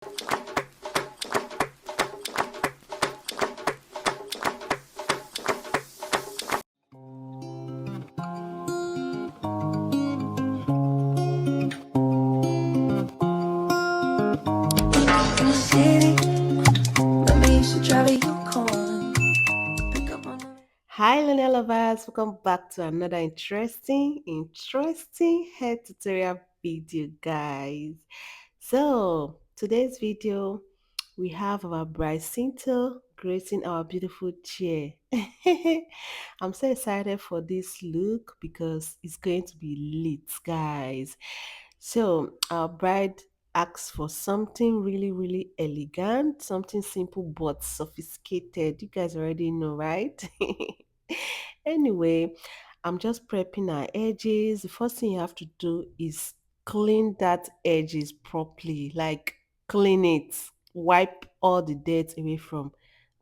Hi Luna lovers, welcome back to another interesting hair tutorial video, guys. So today's video, we have our bride Cinto gracing our beautiful chair. I'm so excited for this look because it's going to be lit, guys. So our bride asks for something really elegant, something simple but sophisticated. You guys already know, right? Anyway, I'm just prepping our edges. The first thing you have to do is clean that edges properly, like clean it, wipe all the dirt away from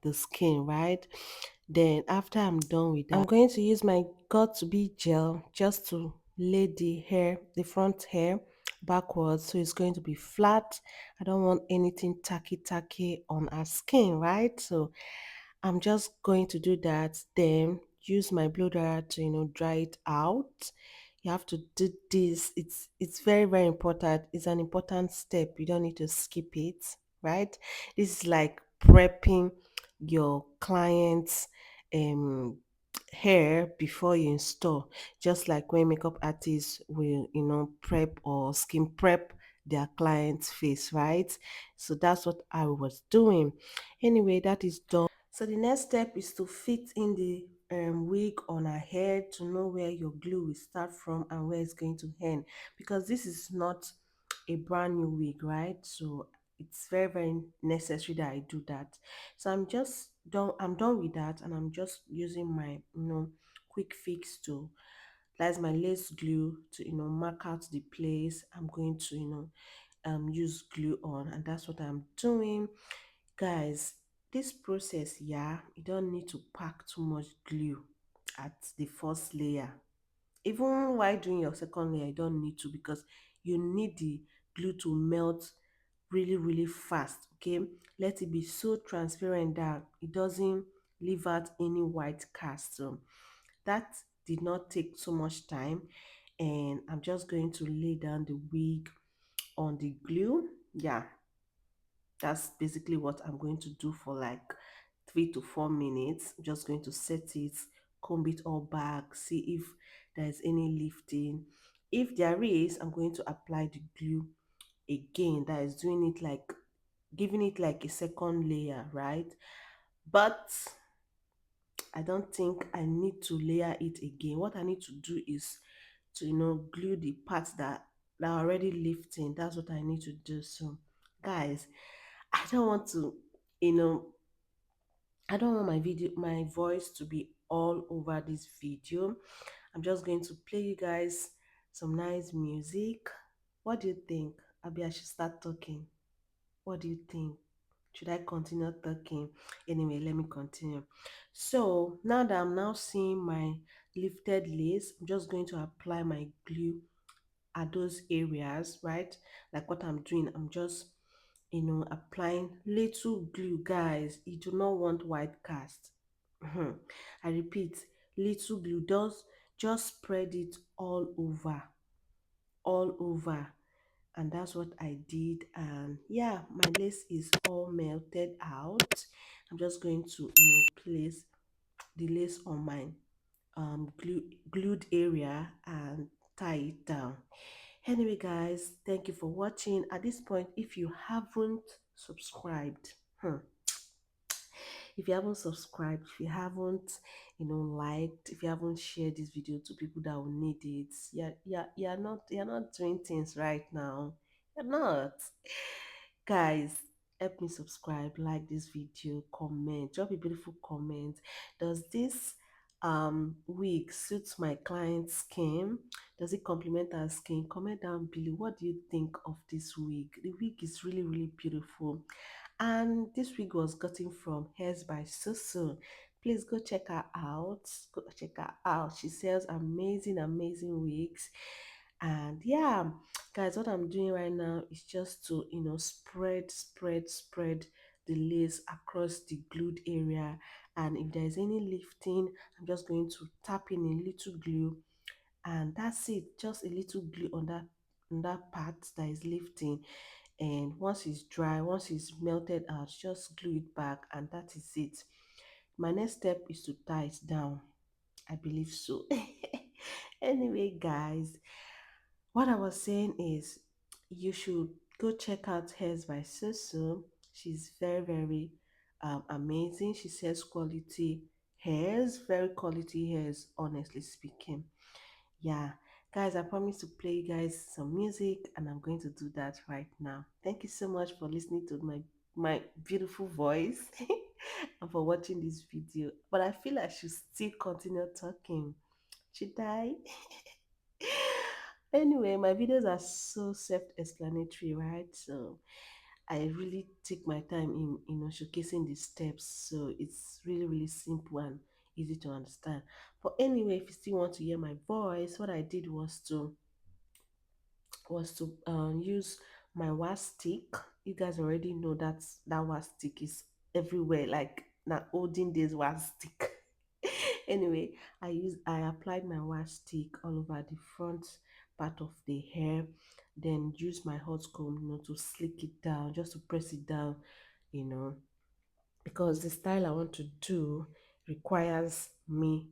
the skin, right? Then after I'm done with that, I'm going to use my got to be gel just to lay the front hair backwards, so it's going to be flat. I don't want anything tacky on our skin, right? So I'm just going to do that, then use my blow dryer to dry it out. You have to do this. It's very important. It's an important step. You don't need to skip it, right? This is like prepping your clients um hair before you install, just like when makeup artists will prep or skin prep their client's face, right? So that's what I was doing. Anyway, that is done. So the next step is to fit in the wig on her head to know where your glue will start from and where it's going to end, because this is not a brand new wig, right? So it's very necessary that I do that. So I'm done with that, and I'm just using my quick fix to, that's my lace glue, to mark out the place I'm going to use glue on, and that's what I'm doing, guys. This process, yeah, you don't need to pack too much glue at the first layer. Even while doing your second layer, you don't need to, because you need the glue to melt really fast. Okay, let it be so transparent that it doesn't leave out any white cast. So that did not take so much time, and I'm just going to lay down the wig on the glue. Yeah, that's basically what I'm going to do for like 3 to 4 minutes. I'm just going to set it, comb it all back, see if there's any lifting. If there is, I'm going to apply the glue again. That is doing it like giving it like a second layer, right? But I don't think I need to layer it again. What I need to do is to glue the parts that are already lifting. That's what I need to do. So guys, I don't want to, you know, I don't want my voice to be all over this video. I'm just going to play you guys some nice music. What do you think? Abi, I should start talking. What do you think? Should I continue talking? Anyway, let me continue. So now that I'm now seeing my lifted lace, I'm just going to apply my glue at those areas, right? Like what I'm doing, I'm just applying little glue, guys. You do not want white cast. I repeat, little glue. Does just spread it all over, and that's what I did. And yeah, my lace is all melted out. I'm just going to place the lace on my glued area and tie it down. Anyway, guys, thank you for watching. At this point, if you haven't subscribed, if you haven't subscribed, if you haven't liked, if you haven't shared this video to people that will need it, you're not doing things right now. You're not. Guys, help me subscribe, like this video, comment, drop a beautiful comment. Does this wig suits my client's skin? Does it complement her skin? Comment down below. What do you think of this wig? The wig is really beautiful, and this wig was gotten from Hairs by Susu. Please go check her out. Go check her out. She sells amazing wigs. And yeah, guys, what I'm doing right now is just to, spread the lace across the glued area. And if there's any lifting, I'm just going to tap in a little glue, and that's it. Just a little glue on that part that is lifting. And once it's dry, once it's melted out, just glue it back, and that is it. My next step is to tie it down. I believe so. Anyway, guys, what I was saying is you should go check out Hairs by Susu. She's very amazing. She sells quality hairs, very quality hairs, honestly speaking. Yeah, guys, I promise to play you guys some music, and I'm going to do that right now. Thank you so much for listening to my beautiful voice and for watching this video. But I feel I should still continue talking. Should I? Anyway, my videos are so self-explanatory, right? So I really take my time in showcasing the steps, so it's really simple and easy to understand. But anyway, if you still want to hear my voice, what I did was to use my wax stick. You guys already know that wax stick is everywhere, like na olden days wax stick. Anyway, I applied my wax stick all over the front part of the hair, then use my hot comb, to slick it down, just to press it down, you know, because the style I want to do requires me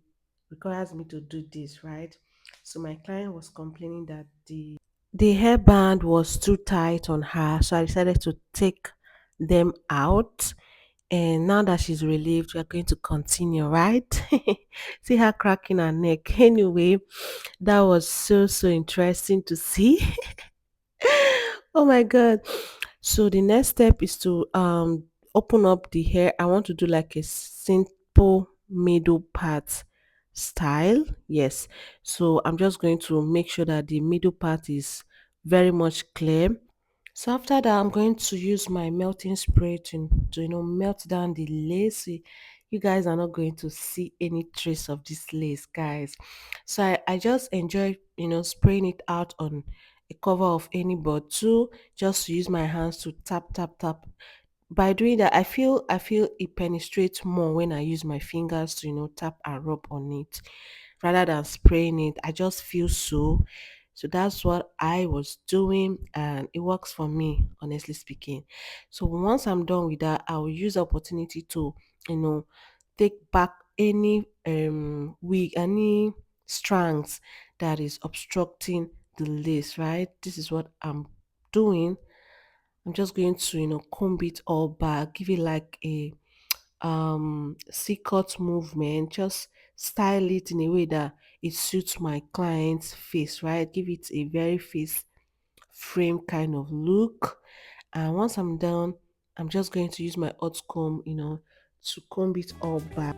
requires me to do this, right? So my client was complaining that the hairband was too tight on her, so I decided to take them out. And now that she's relieved, we are going to continue, right? See her cracking her neck. Anyway, that was so interesting to see. Oh my god. So the next step is to open up the hair. I want to do like a simple middle part style. Yes. So I'm just going to make sure that the middle part is very much clear. So after that, I'm going to use my melting spray to melt down the lace. You guys are not going to see any trace of this lace, guys. So I just enjoy spraying it out on a cover of any bottle, just to use my hands to tap. By doing that, I feel it penetrates more when I use my fingers to tap and rub on it rather than spraying it. I just feel so that's what I was doing, and it works for me, honestly speaking. So once I'm done with that, I will use the opportunity to you know take back any wig, any strands that is obstructing the lace, right? This is what I'm doing. I'm just going to comb it all back, give it like a C-cut movement, just style it in a way that it suits my client's face, right? Give it a very face frame kind of look. And once I'm done, I'm just going to use my hot comb, to comb it all back.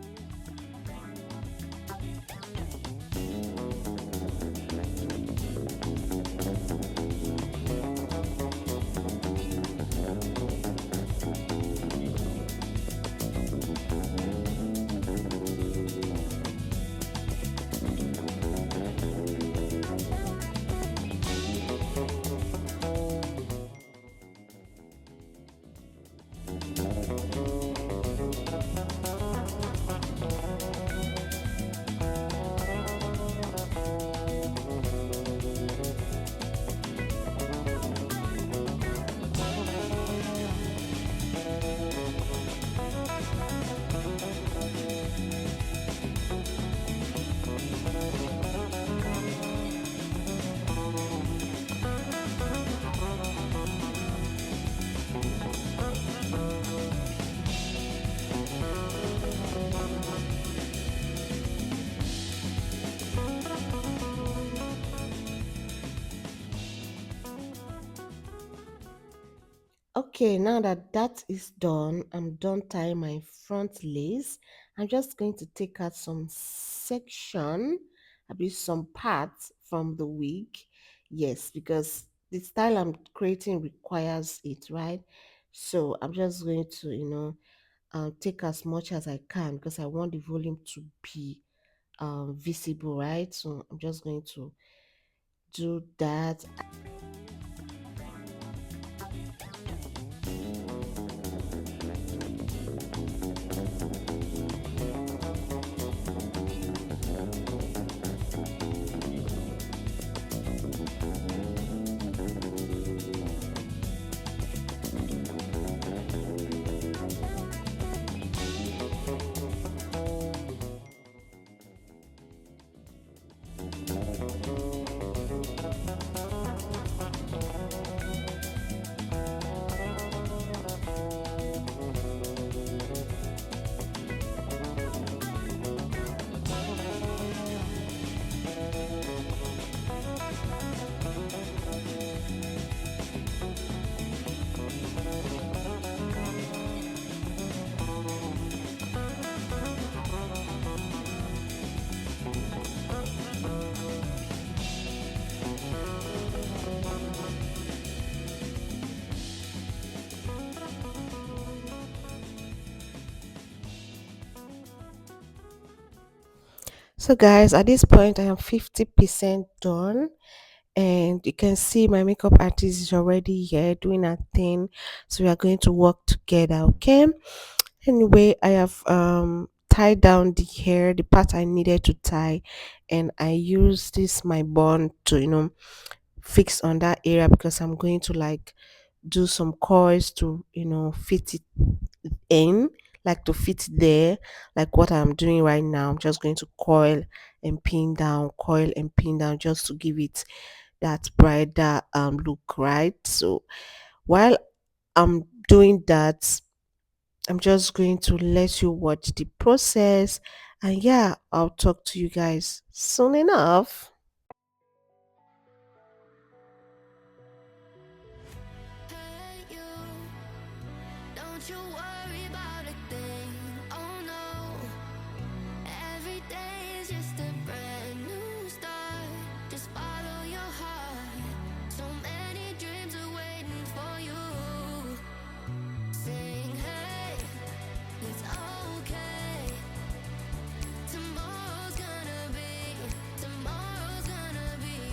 Okay, now that that is done, I'm done tying my front lace. I'm just going to take out some section, a bit some parts from the wig. Yes, because the style I'm creating requires it, right? So I'm just going to, take as much as I can because I want the volume to be visible, right? So I'm just going to do that. So guys, at this point I am 50% done, and you can see my makeup artist is already here doing her thing. So we are going to work together, okay? Anyway, I have tied down the hair, the part I needed to tie, and I use this my bond to fix on that area because I'm going to like do some coils to fit it in, like to fit there, like what I'm doing right now. I'm just going to coil and pin down just to give it that brighter look, right? So while I'm doing that, I'm just going to let you watch the process, and yeah, I'll talk to you guys soon enough. Hey, you, don't you worry about a thing. Oh no, every day is just a brand new start. Just follow your heart. So many dreams are waiting for you. Sing, hey, it's okay. Tomorrow's gonna be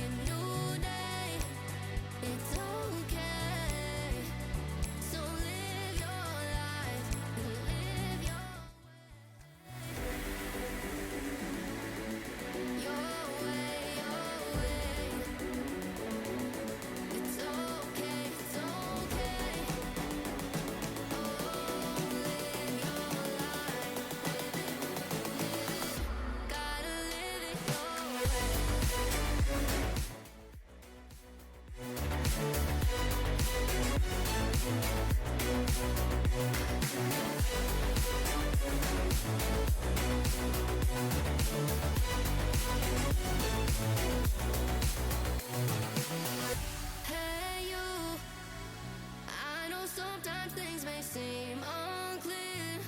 a new day. It's okay. So live your life, live your way, your way. It's okay, it's okay. Oh, live your life, gotta live it your way. Hey you, I know sometimes things may seem unclear.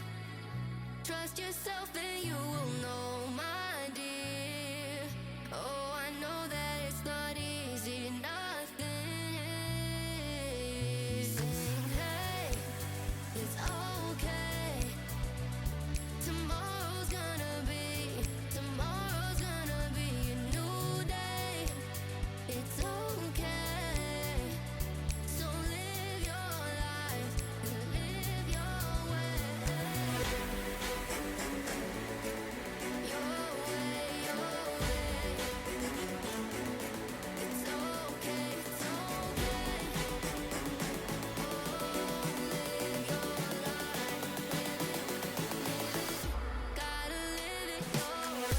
Trust yourself and you will know, my dear. Oh, I know that it's not easy, nothing is. Sing, hey, it's okay. Tomorrow's gonna be a new day. It's okay. So live your life, live your way. Your way, your way. It's okay, it's okay. Oh, live your life. Gotta live it your way.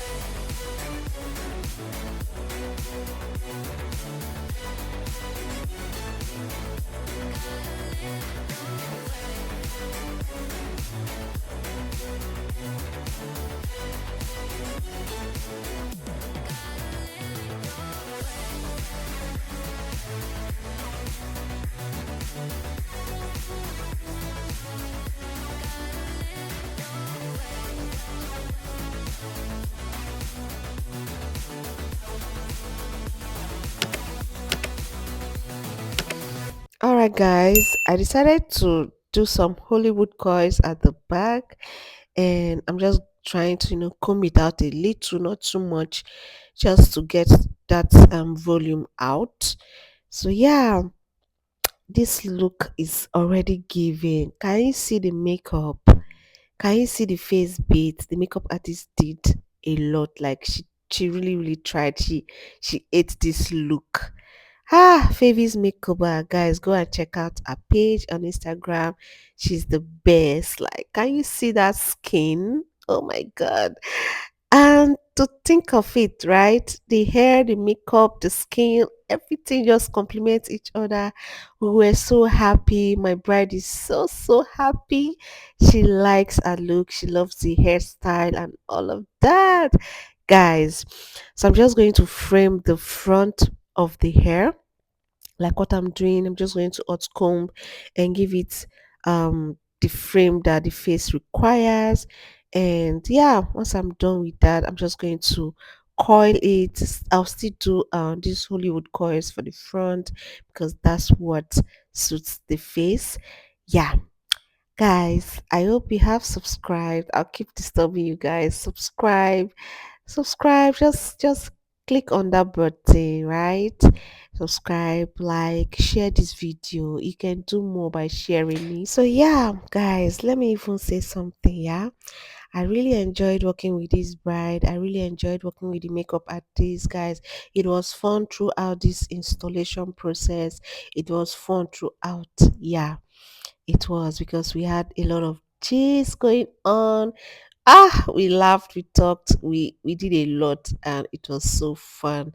All right, guys, I decided to do some Hollywood coils at the back, and I'm just trying to comb it out a little, not too much, just to get that volume out. So yeah, this look is already giving. Can you see the makeup? Can you see the face beat? The makeup artist did a lot. Like she really really tried. She ate this look. Ah, Favy's makeover, guys, go and check out her page on Instagram. She's the best. Like, can you see that skin? Oh my god. And to think of it, right? The hair, the makeup, the skin, everything just complements each other. We were so happy. My bride is so happy. She likes her look. She loves the hairstyle and all of that. Guys, so I'm just going to frame the front of the hair like what I'm doing. I'm just going to hot comb and give it the frame that the face requires. And yeah, once I'm done with that, I'm just going to coil it. I'll still do these Hollywood coils for the front because that's what suits the face. Yeah, guys, I hope you have subscribed. I'll keep disturbing you guys. Subscribe, just click on that button, right? Subscribe, like, share this video. You can do more by sharing it. So yeah, guys, let me even say something. Yeah, I really enjoyed working with this bride. I really enjoyed working with the makeup artist, guys. It was fun throughout this installation process. It was fun throughout. Yeah, it was because we had a lot of gist going on. Ah, we laughed, we talked, we did a lot, and it was so fun.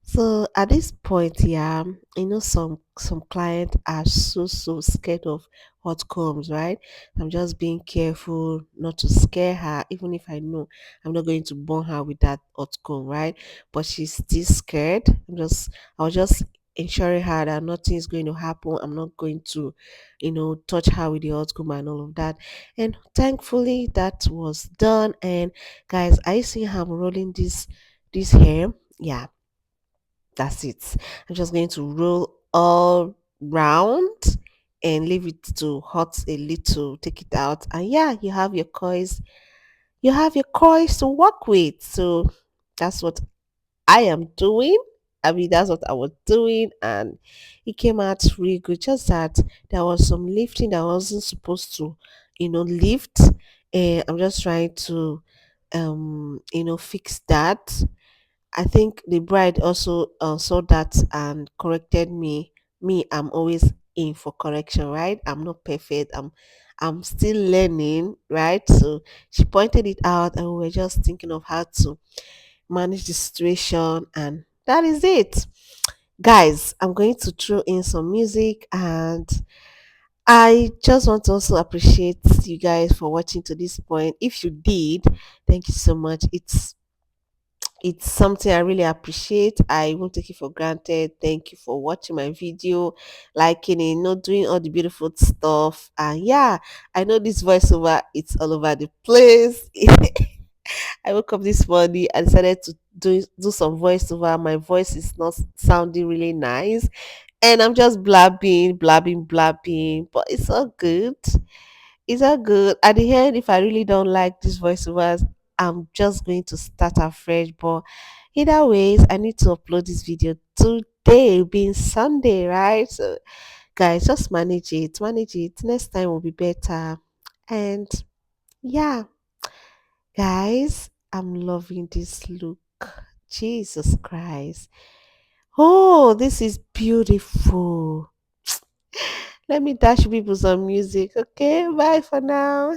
So at this point, yeah, some clients are so scared of what comes, right? I'm just being careful not to scare her, even if I know I'm not going to burn her with that hot comb, right? But she's still scared. I was just ensuring her that nothing is going to happen. I'm not going to, touch her with the hot comb and all of that. And thankfully that was done. And guys, I see how I'm rolling this hair. Yeah, that's it. I'm just going to roll all round and leave it to hot a little. Take it out, and yeah, you have your coils. You have your coils to work with. So that's what I am doing. I mean, that's what I was doing, and it came out really good. Just that there was some lifting that I wasn't supposed to, lift, and I'm just trying to, fix that. I think the bride also saw that and corrected me. Me, I'm always in for correction, right? I'm not perfect. I'm still learning, right? So she pointed it out, and we were just thinking of how to manage the situation, and that is it. Guys, I'm going to throw in some music, and I just want to also appreciate you guys for watching to this point. If you did, thank you so much. It's something I really appreciate. I won't take it for granted. Thank you for watching my video, liking it, doing all the beautiful stuff. And yeah, I know this voiceover, it's all over the place. I woke up this morning and decided to do some voiceover. My voice is not sounding really nice. And I'm just blabbing, but it's all good. It's all good. At the end, if I really don't like these voiceovers, I'm just going to start afresh. But either ways, I need to upload this video today, being Sunday, right? So, guys, just manage it. Manage it. Next time will be better. And yeah, guys, I'm loving this look. Jesus Christ. Oh, this is beautiful. Let me dash people some music. Okay, bye for now.